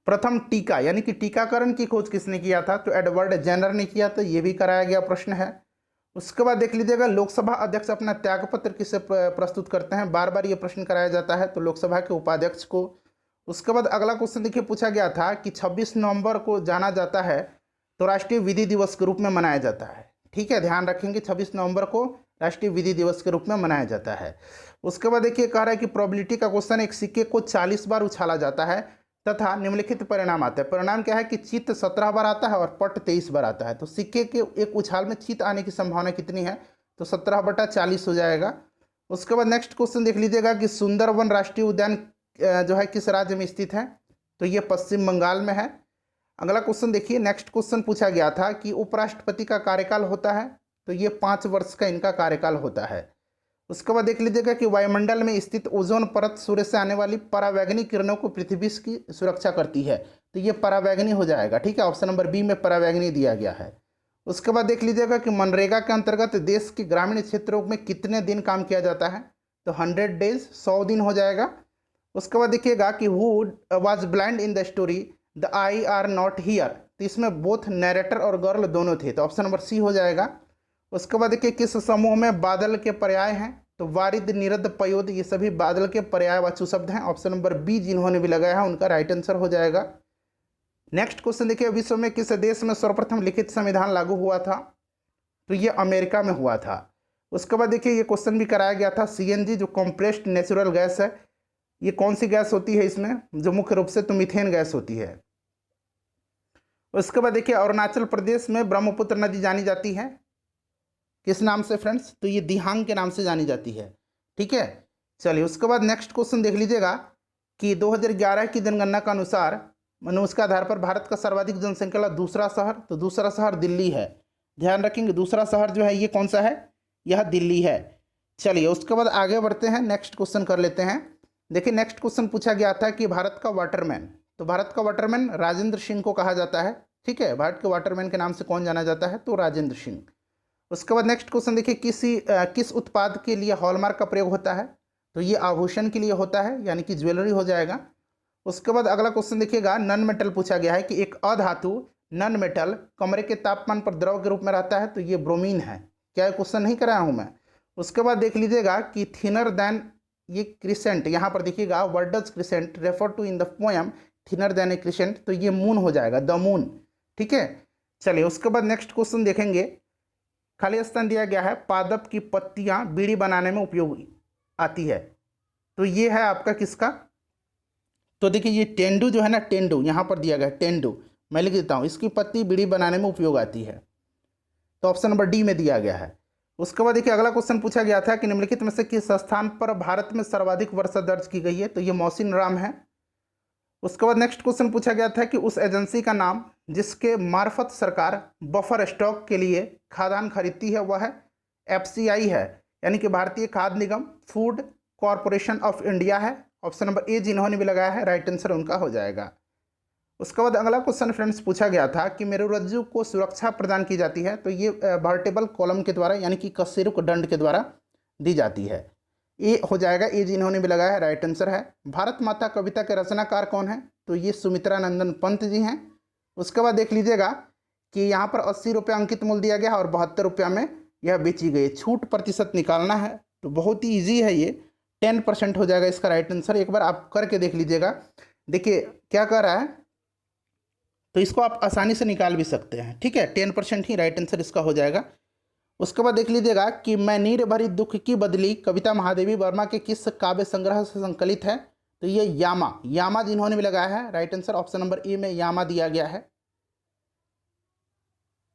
प्रथम टीका यानी कि टीकाकरण की खोज किसने किया था? तो एडवर्ड जेनर ने किया था, ये भी कराया गया प्रश्न है। उसके बाद देख लीजिएगा लोकसभा अध्यक्ष अपना त्यागपत्र किससे प्रस्तुत करते हैं? बार बार ये प्रश्न कराया जाता है, तो लोकसभा के उपाध्यक्ष को। उसके बाद अगला क्वेश्चन देखिए पूछा गया था कि 26 नवंबर को जाना जाता है तो राष्ट्रीय विधि दिवस के रूप में मनाया जाता है, ठीक है, ध्यान रखेंगे 26 नवंबर को राष्ट्रीय विधि दिवस के रूप में मनाया जाता है। उसके बाद देखिए कह रहा है कि प्रोबेबिलिटी का क्वेश्चन, एक सिक्के को 40 बार उछाला जाता है तथा निम्नलिखित परिणाम आता है। परिणाम क्या है कि चित्त 17 बार आता है और पट 23 बार आता है, तो सिक्के के एक उछाल में चित्त आने की संभावना कितनी है? तो 17/40 हो जाएगा। उसके बाद नेक्स्ट क्वेश्चन देख लीजिएगा कि सुंदरवन राष्ट्रीय उद्यान जो है किस राज्य में स्थित है? तो ये पश्चिम बंगाल में है। अगला क्वेश्चन देखिए, नेक्स्ट क्वेश्चन पूछा गया था कि उपराष्ट्रपति का कार्यकाल होता है, तो ये 5 वर्ष का इनका कार्यकाल होता है। उसके बाद देख लीजिएगा कि वायुमंडल में स्थित ओजोन परत सूर्य से आने वाली परावैंगनी किरणों को पृथ्वी की सुरक्षा करती है, तो ये परावैंगनी हो जाएगा। ठीक है, ऑप्शन नंबर बी में परावैंगनी दिया गया है। उसके बाद देख लीजिएगा कि मनरेगा के अंतर्गत देश के ग्रामीण क्षेत्रों में कितने दिन काम किया जाता है, तो 100 डेज, 100 दिन हो जाएगा। उसके बाद देखिएगा कि who was blind in the story the I R not here, तो इसमें बोथ नरेटर और गर्ल दोनों थे, तो ऑप्शन नंबर सी हो जाएगा। उसके बाद देखिए किस समूह में बादल के पर्याय हैं, तो वारिद, निरद, पयोद, ये सभी बादल के पर्यायवाची शब्द हैं। ऑप्शन नंबर बी जिन्होंने भी लगाया है उनका राइट आंसर हो जाएगा। नेक्स्ट क्वेश्चन देखिए, विश्व में किस देश में सर्वप्रथम लिखित संविधान लागू हुआ था, तो ये अमेरिका में हुआ था। उसके बाद देखिए ये क्वेश्चन भी कराया गया था, सीएनजी जो कॉम्प्रेस्ड नेचुरल गैस है, ये कौन सी गैस होती है इसमें, जो मुख्य रूप से तो मीथेन गैस होती है। उसके बाद देखिए अरुणाचल प्रदेश में ब्रह्मपुत्र नदी जानी जाती है, किस नाम से फ्रेंड्स, तो ये दिहांग के नाम से जानी जाती है। ठीक है, चलिए उसके बाद नेक्स्ट क्वेश्चन देख लीजिएगा कि 2011 की जनगणना के अनुसार मनुष्य के आधार पर भारत का सर्वाधिक जनसंख्या वाला दूसरा शहर, तो दूसरा शहर दिल्ली है। ध्यान रखेंगे दूसरा शहर जो है ये कौन सा है, यह दिल्ली है। चलिए उसके बाद आगे बढ़ते हैं, नेक्स्ट क्वेश्चन कर लेते हैं। देखिए नेक्स्ट क्वेश्चन पूछा गया था कि भारत का वाटरमैन, तो भारत का वाटरमैन राजेंद्र सिंह को कहा जाता है। ठीक है, भारत के वाटरमैन के नाम से कौन जाना जाता है, तो राजेंद्र सिंह। उसके बाद नेक्स्ट क्वेश्चन देखिए किस उत्पाद के लिए हॉलमार्क का प्रयोग होता है, तो ये आभूषण के लिए होता है, यानी कि ज्वेलरी हो जाएगा। उसके बाद अगला क्वेश्चन देखिएगा, नन मेटल पूछा गया है कि एक अधातु नन मेटल कमरे के तापमान पर द्रव के रूप में रहता है, तो ये ब्रोमीन है। क्या क्वेश्चन नहीं कराया हूँ मैं। उसके बाद देख लीजिएगा कि थिनर देन, ये क्रिसेंट, यहाँ पर देखिएगा word does crescent refer to in the poem thinner than a crescent, तो ये मून हो जाएगा, द मून। ठीक है, चलिए उसके बाद नेक्स्ट क्वेश्चन देखेंगे, खाली स्थान दिया गया है, पादप की पत्तियां बीड़ी बनाने में उपयोग आती है, तो ये है आपका किसका, तो देखिए ये तेंदू जो है ना, तेंदू यहाँ पर दिया गया है, तेंदू मैं लिख देता हूँ, इसकी पत्ती बीड़ी बनाने में उपयोग आती है, तो ऑप्शन नंबर डी में दिया गया है। उसके बाद देखिए अगला क्वेश्चन पूछा गया था कि निम्नलिखित में से किस स्थान पर भारत में सर्वाधिक वर्षा दर्ज की गई है, तो ये मौसिन राम है। उसके बाद नेक्स्ट क्वेश्चन पूछा गया था कि उस एजेंसी का नाम जिसके मार्फत सरकार बफर स्टॉक के लिए खाद्यान्न खरीदती है, वह है एफसीआई है, यानी कि भारतीय खाद्य निगम, फूड कॉरपोरेशन ऑफ इंडिया है। ऑप्शन नंबर ए जिन्होंने भी लगाया है राइट आंसर उनका हो जाएगा। उसके बाद अगला क्वेश्चन फ्रेंड्स पूछा गया था कि मेरुरज्जु को सुरक्षा प्रदान की जाती है, तो ये वर्टेबल कॉलम के द्वारा, यानी कि कशेरुक दंड के द्वारा दी जाती है। ए हो जाएगा, ए जिन्होंने भी लगाया है राइट आंसर है। भारत माता कविता के रचनाकार कौन है, तो ये सुमित्रा नंदन पंत जी हैं। उसके बाद देख लीजिएगा कि यहाँ पर 80 रुपये अंकित मूल्य दिया गया और 72 रुपये में यह बेची गई। छूट प्रतिशत निकालना है, तो बहुत ही ईजी है, ये 10% हो जाएगा इसका राइट आंसर। एक बार आप करके देख लीजिएगा, देखिए क्या कर रहा है, तो इसको आप आसानी से निकाल भी सकते हैं। ठीक है, 10% ही राइट आंसर इसका हो जाएगा। उसके बाद देख लीजिएगा कि मैं नीर भरी दुख की बदली कविता महादेवी वर्मा के किस काव्य संग्रह से संकलित है, तो ये यामा, यामा जिन्होंने भी लगाया है राइट आंसर ऑप्शन नंबर ए में यामा दिया गया है।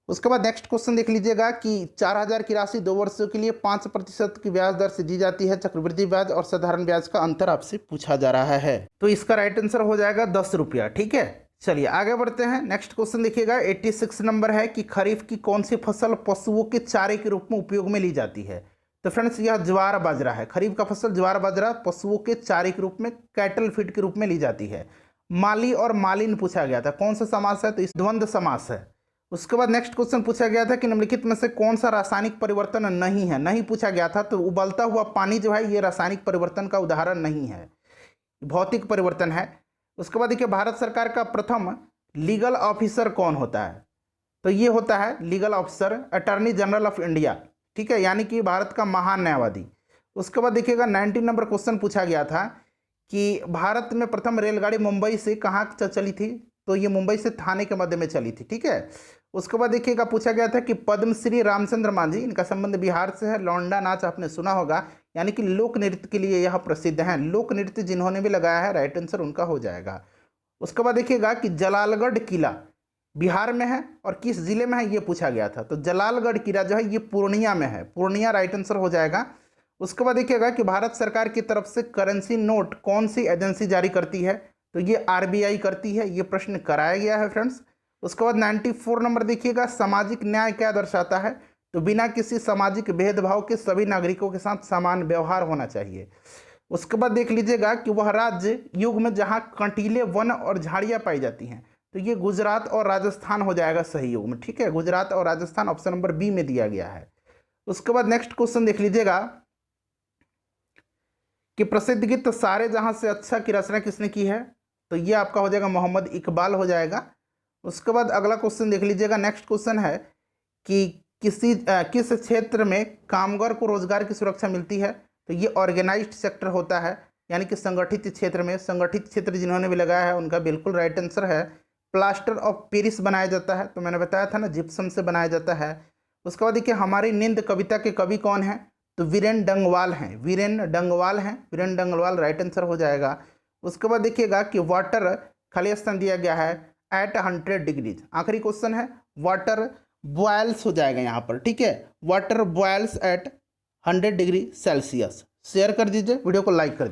उसके बाद नेक्स्ट क्वेश्चन देख लीजिएगा कि 4000 की राशि 2 वर्षों के लिए 5% की ब्याज दर से दी जाती है, चक्रवृद्धि ब्याज और साधारण ब्याज का अंतर आपसे पूछा जा रहा है, तो इसका राइट आंसर हो जाएगा 10 रुपया। ठीक है, चलिए आगे बढ़ते हैं। नेक्स्ट क्वेश्चन देखिएगा 86 नंबर है कि खरीफ की कौन सी फसल पशुओं के चारे के रूप में उपयोग में ली जाती है, तो फ्रेंड्स यह ज्वार बाजरा है। खरीफ का फसल ज्वार बाजरा पशुओं के चारे के रूप में, कैटल फीड के रूप में ली जाती है। माली और मालिन पूछा गया था, कौन सा समास है, तो इस द्वंद्व समास है। उसके बाद नेक्स्ट क्वेश्चन पूछा गया था कि निम्नलिखित में से कौन सा रासायनिक परिवर्तन नहीं है, नहीं पूछा गया था, तो उबलता हुआ पानी जो है ये रासायनिक परिवर्तन का उदाहरण नहीं है, भौतिक परिवर्तन है। उसके बाद देखिए भारत सरकार का प्रथम लीगल ऑफिसर कौन होता है, तो ये होता है legal officer attorney general of India. ठीक है, यानी कि भारत का महान न्यायवादी। उसके बाद देखिएगा 19 नंबर क्वेश्चन पूछा गया था कि भारत में प्रथम रेलगाड़ी मुंबई से कहाँ चली थी, तो ये मुंबई से थाने के मध्य में चली थी। ठीक है, उसके बाद देखिएगा पूछा गया था कि पद्मश्री रामचंद्र मांझी, इनका संबंध बिहार से है। लौंडा नाच आपने सुना होगा, यानी कि लोक नृत्य के लिए यह प्रसिद्ध है। लोक नृत्य जिन्होंने भी लगाया है राइट आंसर उनका हो जाएगा। उसके बाद देखिएगा कि जलालगढ़ किला बिहार में है और किस जिले में है ये पूछा गया था, तो जलालगढ़ किला जो है ये पूर्णिया में है, पूर्णिया राइट आंसर हो जाएगा। उसके बाद देखिएगा कि भारत सरकार की तरफ से करेंसी नोट कौन सी एजेंसी जारी करती है, तो ये आरबीआई करती है, ये प्रश्न कराया गया है फ्रेंड्स। उसके बाद 94 नंबर देखिएगा सामाजिक न्याय क्या दर्शाता है, तो बिना किसी सामाजिक भेदभाव के सभी नागरिकों के साथ समान व्यवहार होना चाहिए। उसके बाद देख लीजिएगा कि वह राज्य युग में जहाँ कंटीले वन और झाड़ियाँ पाई जाती हैं, तो ये गुजरात और राजस्थान हो जाएगा सही युग में। ठीक है, गुजरात और राजस्थान ऑप्शन नंबर बी में दिया गया है। उसके बाद नेक्स्ट क्वेश्चन देख लीजिएगा कि प्रसिद्ध गीत सारे जहां से अच्छा की रचना किसने की है, तो ये आपका हो जाएगा मोहम्मद इकबाल हो जाएगा। उसके बाद अगला क्वेश्चन देख लीजिएगा, नेक्स्ट क्वेश्चन है कि किस क्षेत्र में कामगार को रोजगार की सुरक्षा मिलती है, तो ये ऑर्गेनाइज्ड सेक्टर होता है, यानी कि संगठित क्षेत्र में। संगठित क्षेत्र जिन्होंने भी लगाया है उनका बिल्कुल राइट आंसर है प्लास्टर ऑफ पेरिस बनाया जाता है, तो मैंने बताया था ना जिप्सम से बनाया जाता है। उसके बाद देखिए हमारी नींद कविता के कवि कौन है, तो वीरेन डंगवाल हैं, वीरेन डंगवाल हैं, वीरेन डंगवाल राइट आंसर हो जाएगा। उसके बाद देखिएगा कि वाटर खाली स्थान दिया गया है एट 100 डिग्रीज। आखिरी क्वेश्चन है वाटर बॉयल्स हो जाएगा यहाँ पर। ठीक है, water boils at 100 degree Celsius. Share कर दीजिए, वीडियो को लाइक कर दीजिए।